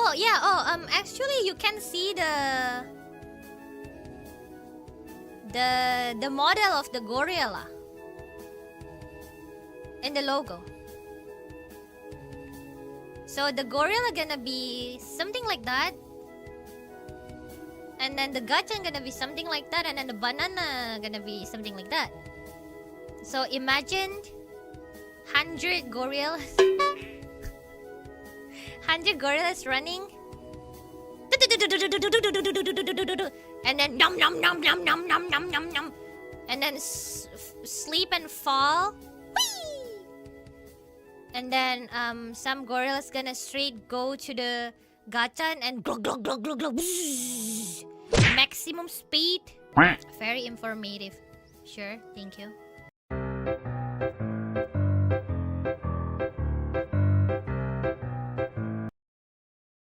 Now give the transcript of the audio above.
Oh yeah. Oh actually, you can see the model of the gorilla in the logo. So the gorilla gonna be something like that, and then the gacha gonna be something like that, and then the banana gonna be something like that. So imagine 100 gorillas, 100 gorillas running, and then nom nom nom nom nom nom nom nom nom, and then sleep and fall. Whee! And then some gorillas gonna straight go to the gacha and glug glug glug glug glug. Maximum speed. Very informative. Sure, thank you.